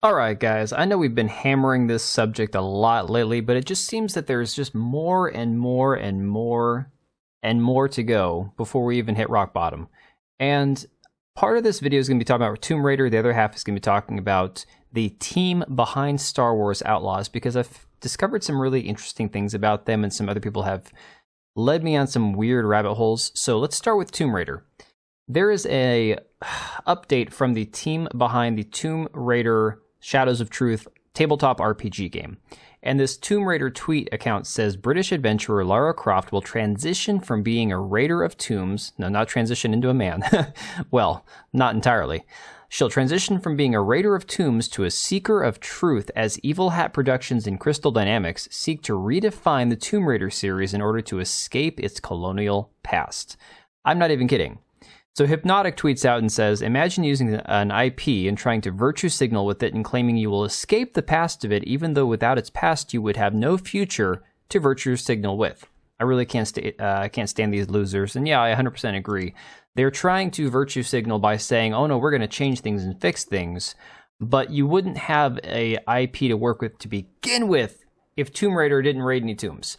Alright guys, I know we've been hammering this subject a lot lately, but it just seems that there's just more and more and more and more to go before we even hit rock bottom. And part of this video is going to be talking about Tomb Raider, the other half is going to be talking about the team behind Star Wars Outlaws, because I've discovered some really interesting things about them and some other people have led me on some weird rabbit holes. So let's start with Tomb Raider. There is a update from the team behind the Tomb Raider Shadows of Truth tabletop RPG game. And this Tomb Raider tweet account says British adventurer Lara Croft will transition from being a raider of tombs, no, not transition into a man. Well, not entirely. She'll transition from being a raider of tombs to a seeker of truth as Evil Hat Productions and Crystal Dynamics seek to redefine the Tomb Raider series in order to escape its colonial past. I'm not even kidding. So Hypnotic tweets out and says, imagine using an IP and trying to virtue signal with it and claiming you will escape the past of it, even though without its past you would have no future to virtue signal with. I really can't stand these losers. And yeah, I 100% agree. They're trying to virtue signal by saying, oh no, we're going to change things and fix things. But you wouldn't have a IP to work with to begin with if Tomb Raider didn't raid any tombs.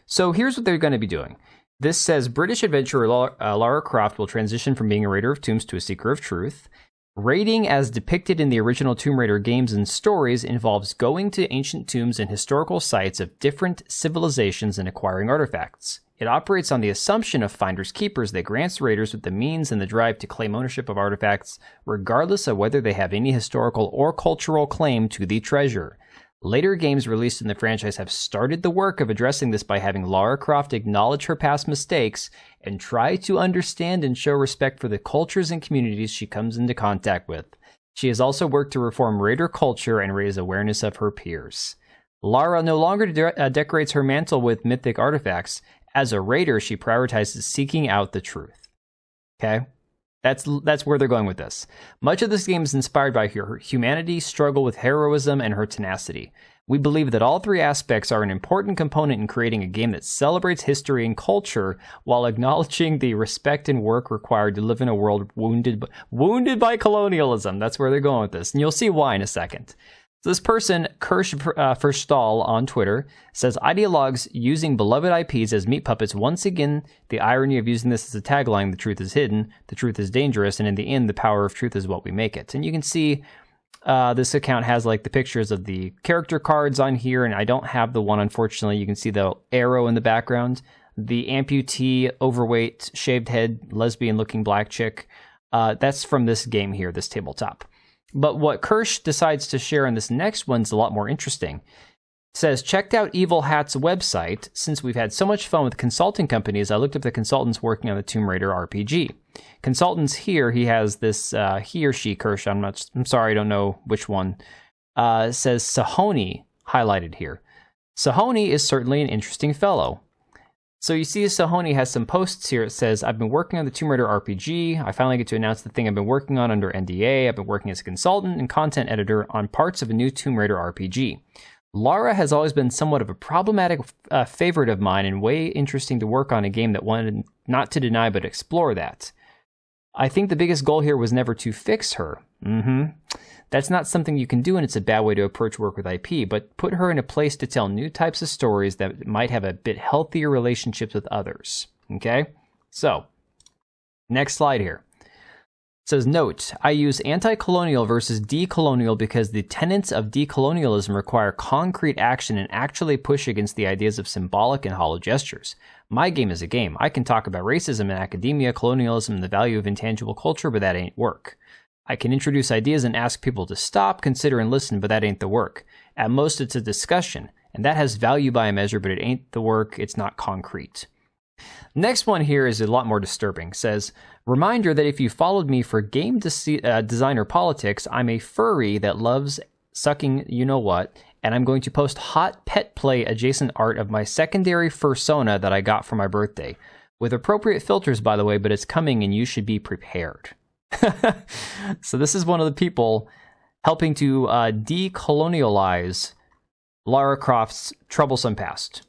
So here's what they're going to be doing. This says, British adventurer Lara Croft will transition from being a raider of tombs to a seeker of truth. Raiding as depicted in the original Tomb Raider games and stories involves going to ancient tombs and historical sites of different civilizations and acquiring artifacts. It operates on the assumption of finders keepers that grants raiders with the means and the drive to claim ownership of artifacts, regardless of whether they have any historical or cultural claim to the treasure. Later games released in the franchise have started the work of addressing this by having Lara Croft acknowledge her past mistakes and try to understand and show respect for the cultures and communities she comes into contact with. She has also worked to reform raider culture and raise awareness of her peers. Lara no longer decorates her mantle with mythic artifacts. As a raider, she prioritizes seeking out the truth. Okay? That's where they're going with this. Much of this game is inspired by her humanity, struggle with heroism, and her tenacity. We believe that all three aspects are an important component in creating a game that celebrates history and culture while acknowledging the respect and work required to live in a world wounded by colonialism. That's where they're going with this, and you'll see why in a second. So this person, Kirsch Verstal on Twitter, says ideologues using beloved IPs as meat puppets. Once again, the irony of using this as a tagline, the truth is hidden, the truth is dangerous, and in the end, the power of truth is what we make it. And you can see this account has like the pictures of the character cards on here, and I don't have the one, unfortunately. You can see the arrow in the background. The amputee, overweight, shaved head, lesbian-looking black chick. That's from this game here, this tabletop. But what Kirsch decides to share in this next one's a lot more interesting. It says, checked out Evil Hat's website. Since we've had so much fun with consulting companies, I looked up the consultants working on the Tomb Raider RPG. Consultants here, he has this, he or she, Kirsch, I'm sorry, I don't know which one, says Sahoni highlighted here. Sahoni is certainly an interesting fellow. So you see Sahoni has some posts here. It says, I've been working on the Tomb Raider RPG. I finally get to announce the thing I've been working on under NDA. I've been working as a consultant and content editor on parts of a new Tomb Raider RPG. Lara has always been somewhat of a problematic favorite of mine and way interesting to work on a game that wanted not to deny but explore that. I think the biggest goal here was never to fix her. That's not something you can do, and it's a bad way to approach work with IP, but put her in a place to tell new types of stories that might have a bit healthier relationships with others. Okay? So, next slide here. It says, note, I use anti-colonial versus decolonial because the tenets of decolonialism require concrete action and actually push against the ideas of symbolic and hollow gestures. My game is a game. I can talk about racism in academia, colonialism, and the value of intangible culture, but that ain't work. I can introduce ideas and ask people to stop, consider, and listen, but that ain't the work. At most, it's a discussion, and that has value by a measure, but it ain't the work. It's not concrete. Next one here is a lot more disturbing. It says, reminder that if you followed me for game designer politics, I'm a furry that loves sucking you-know-what, and I'm going to post hot pet play adjacent art of my secondary fursona that I got for my birthday. With appropriate filters, by the way, but it's coming and you should be prepared. So this is one of the people helping to decolonialize Lara Croft's troublesome past.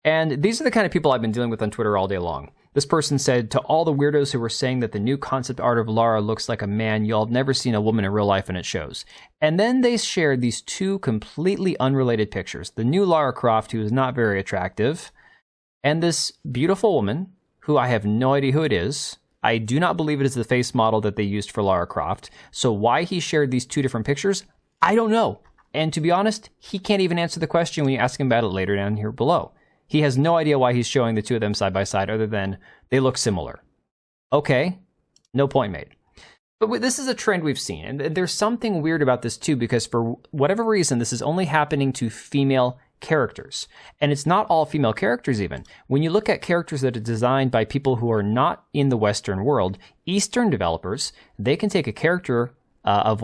And these are the kind of people I've been dealing with on Twitter all day long. This person said, to all the weirdos who were saying that the new concept art of Lara looks like a man, y'all have never seen a woman in real life and it shows. And then they shared these two completely unrelated pictures. The new Lara Croft, who is not very attractive, and this beautiful woman, who I have no idea who it is. I do not believe it is the face model that they used for Lara Croft. So why he shared these two different pictures, I don't know. And to be honest, he can't even answer the question when you ask him about it later down here below. He has no idea why he's showing the two of them side by side other than they look similar. Okay, no point made. But this is a trend we've seen, and there's something weird about this too, because for whatever reason, this is only happening to female characters. And it's not all female characters even. When you look at characters that are designed by people who are not in the Western world, Eastern developers, they can take a character, a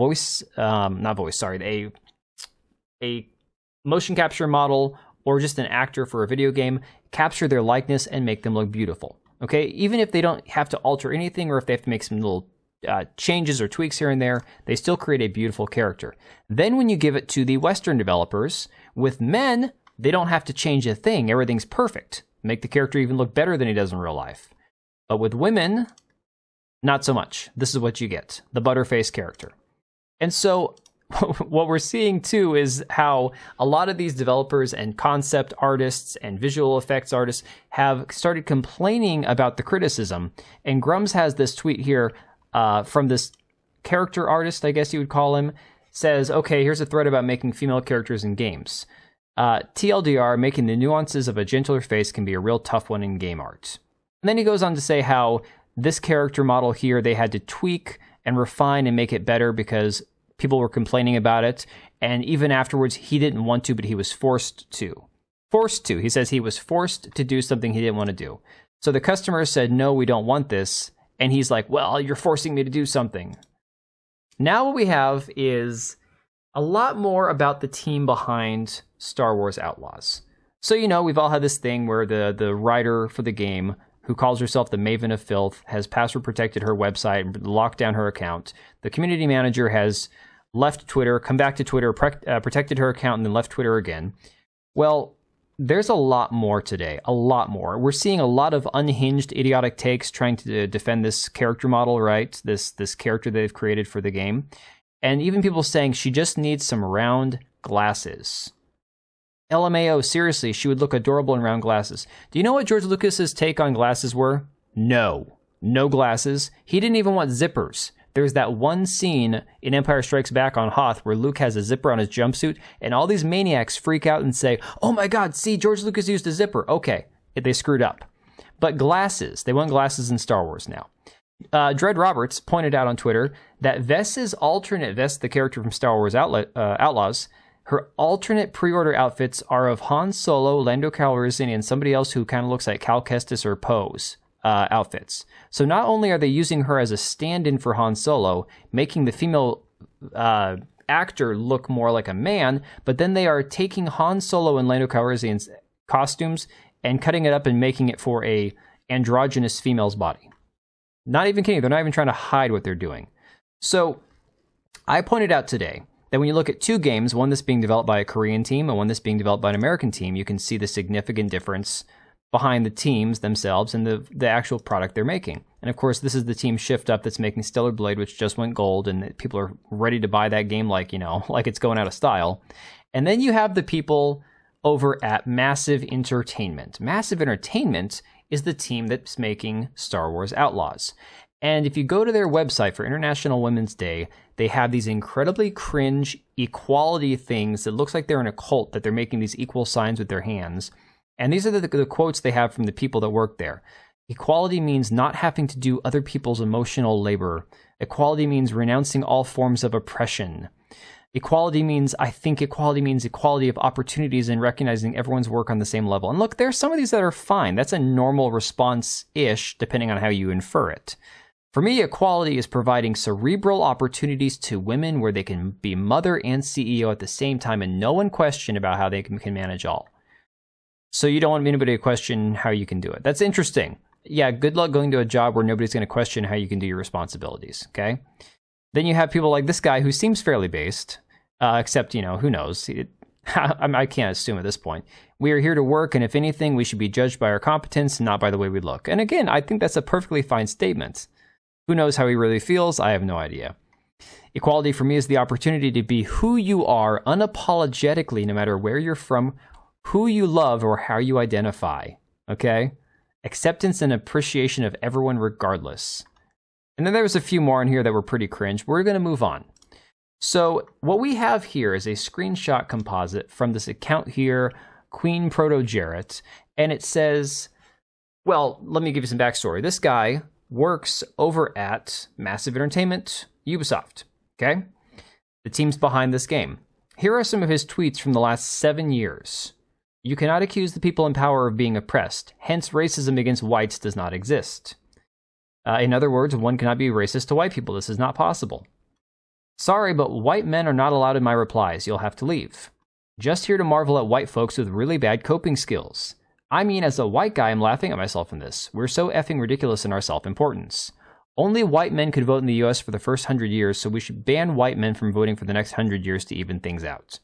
motion capture model, or just an actor for a video game, capture their likeness and make them look beautiful. Okay, even if they don't have to alter anything, or if they have to make some little changes or tweaks here and there, they still create a beautiful character. Then when you give it to the Western developers, with men, they don't have to change a thing. Everything's perfect. Make the character even look better than he does in real life. But with women, not so much. This is what you get, the butterface character. And so what we're seeing too is how a lot of these developers and concept artists and visual effects artists have started complaining about the criticism. And Grums has this tweet here from this character artist, I guess you would call him, says, okay, here's a thread about making female characters in games. TLDR, making the nuances of a gentler face can be a real tough one in game art. And then he goes on to say how this character model here, they had to tweak and refine and make it better because people were complaining about it, and even afterwards, he didn't want to, but he was forced to. Forced to. He says he was forced to do something he didn't want to do. So the customer said, no, we don't want this, and he's like, well, you're forcing me to do something. Now what we have is a lot more about the team behind Star Wars Outlaws. So, you know, we've all had this thing where the writer for the game, who calls herself the Maven of Filth, has password protected her website and locked down her account. The community manager has left Twitter, come back to Twitter, protected her account, and then left Twitter again. Well, there's a lot more today, a lot more. We're seeing a lot of unhinged, idiotic takes trying to defend this character model, right? This character they've created for the game. And even people saying she just needs some round glasses. LMAO, seriously, she would look adorable in round glasses. Do you know what George Lucas's take on glasses were? No glasses. He didn't even want zippers. There's that one scene in Empire Strikes Back on Hoth where Luke has a zipper on his jumpsuit, and all these maniacs freak out and say, oh my god, see, George Lucas used a zipper. Okay, they screwed up. But glasses, they want glasses in Star Wars now. Dread Roberts pointed out on Twitter that Vess's alternate, Vess, the character from Star Wars Outlaws, her alternate pre-order outfits are of Han Solo, Lando Calrissian, and somebody else who kind of looks like Cal Kestis or Poe's outfits. So not only are they using her as a stand-in for Han Solo, making the female actor look more like a man, but then they are taking Han Solo and Lando Calrissian's costumes and cutting it up and making it for a androgynous female's body. Not even kidding. They're not even trying to hide what they're doing. So I pointed out today that when you look at two games, one that's being developed by a Korean team and one that's being developed by an American team, you can see the significant difference behind the teams themselves and the actual product they're making. And of course, this is the team Shift Up that's making Stellar Blade, which just went gold, and people are ready to buy that game like, you know, like it's going out of style. And then you have the people over at Massive Entertainment. Massive Entertainment is the team that's making Star Wars Outlaws. And if you go to their website for International Women's Day, they have these incredibly cringe equality things that looks like they're in a cult, that they're making these equal signs with their hands. And these are the quotes they have from the people that work there. Equality means not having to do other people's emotional labor. Equality means renouncing all forms of oppression. Equality means, I think equality means equality of opportunities and recognizing everyone's work on the same level. And look, there's some of these that are fine. That's a normal response-ish, depending on how you infer it. For me, equality is providing cerebral opportunities to women where they can be mother and CEO at the same time and no one question about how they can manage all. So you don't want anybody to question how you can do it. That's interesting. Yeah, good luck going to a job where nobody's going to question how you can do your responsibilities, okay? Then you have people like this guy who seems fairly based, except, you know, who knows? I can't assume at this point. We are here to work, and if anything, we should be judged by our competence and not by the way we look. And again, I think that's a perfectly fine statement. Who knows how he really feels? I have no idea. Equality for me is the opportunity to be who you are unapologetically, no matter where you're from, who you love, or how you identify. Okay? Acceptance and appreciation of everyone regardless. And then there's a few more in here that were pretty cringe. We're going to move on. So what we have here is a screenshot composite from this account here, Queen Proto Jarrett, and it says, well, let me give you some backstory. This guy works over at Massive Entertainment, Ubisoft, okay? The team's behind this game. Here are some of his tweets from the last 7 years. You cannot accuse the people in power of being oppressed, hence racism against whites does not exist. In other words, one cannot be racist to white people. This is not possible. Sorry, but white men are not allowed in my replies. You'll have to leave. Just here to marvel at white folks with really bad coping skills. I mean, as a white guy, I'm laughing at myself in this. We're so effing ridiculous in our self-importance. Only white men could vote in the US for the first 100 years, so we should ban white men from voting for the next 100 years to even things out.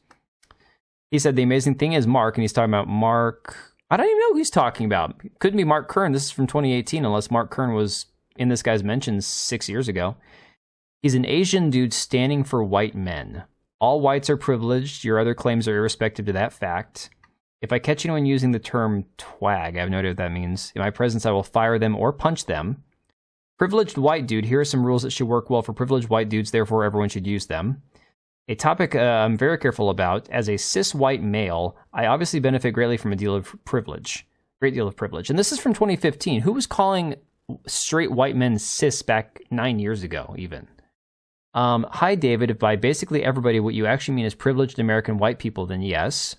He said the amazing thing is Mark, and he's talking about Mark... I don't even know who he's talking about. Couldn't be Mark Kern. This is from 2018, unless Mark Kern was in this guy's mentions 6 years ago. He's an Asian dude standing for white men. All whites are privileged. Your other claims are irrespective to that fact. If I catch anyone using the term twag, I have no idea what that means. In my presence, I will fire them or punch them. Privileged white dude, here are some rules that should work well for privileged white dudes, therefore everyone should use them. A topic I'm very careful about. As a cis white male, I obviously benefit greatly from a deal of privilege. Great deal of privilege. And this is from 2015. Who was calling straight white men cis back 9 years ago, even? Hi, David. If by basically everybody what you actually mean is privileged American white people, then yes.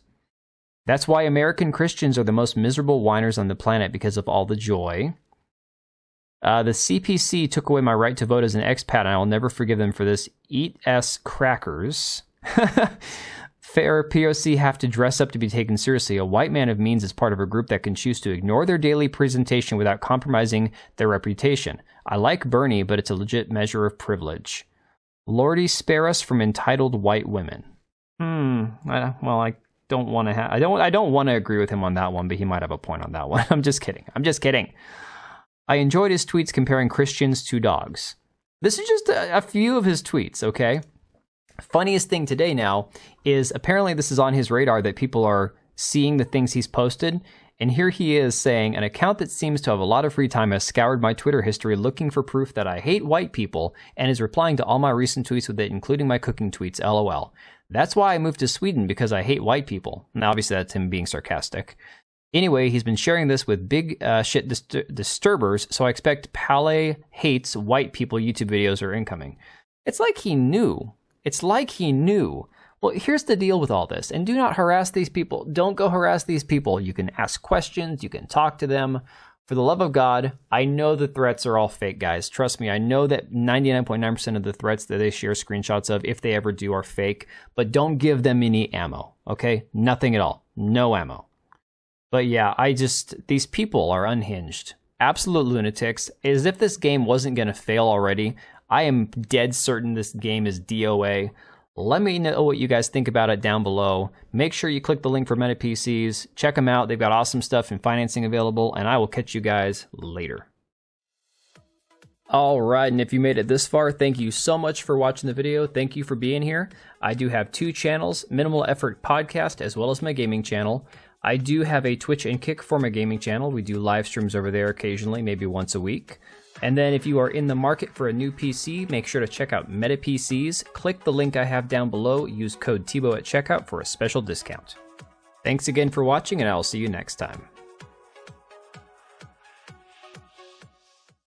That's why American Christians are the most miserable whiners on the planet because of all the joy. The CPC took away my right to vote as an expat, and I will never forgive them for this. Eat S crackers. Fair POC have to dress up to be taken seriously. A white man of means is part of a group that can choose to ignore their daily presentation without compromising their reputation. I like Bernie, but it's a legit measure of privilege. Lordy, spare us from entitled white women. Well, I don't want to I don't want to agree with him on that one, but he might have a point on that one. I'm just kidding. I enjoyed his tweets comparing Christians to dogs. This is just a few of his tweets, okay? Funniest thing today now is apparently this is on his radar that people are seeing the things he's posted. And here he is saying, an account that seems to have a lot of free time has scoured my Twitter history looking for proof that I hate white people and is replying to all my recent tweets with it, including my cooking tweets, LOL. That's why I moved to Sweden, because I hate white people. And obviously that's him being sarcastic. Anyway, he's been sharing this with big shit disturbers, so I expect Pale hates white people YouTube videos are incoming. It's like he knew. Well, here's the deal with all this, and do not harass these people. Don't go harass these people. You can ask questions, you can talk to them. For the love of God, I know the threats are all fake, guys. Trust me, I know that 99.9% of the threats that they share screenshots of, if they ever do, are fake, but don't give them any ammo, okay? Nothing at all. No ammo. But yeah, these people are unhinged. Absolute lunatics. As if this game wasn't going to fail already. I am dead certain this game is DOA. Let me know what you guys think about it down below. Make sure you click the link for Meta PCs. Check them out. They've got awesome stuff and financing available, and I will catch you guys later. All right, and if you made it this far, thank you so much for watching the video. Thank you for being here. I do have 2 channels, Minimal Effort Podcast, as well as my gaming channel. I do have a Twitch and Kick for my gaming channel. We do live streams over there occasionally, maybe once a week. And then if you are in the market for a new PC, make sure to check out Meta PCs. Click the link I have down below. Use code TBO at checkout for a special discount. Thanks again for watching, and I will see you next time.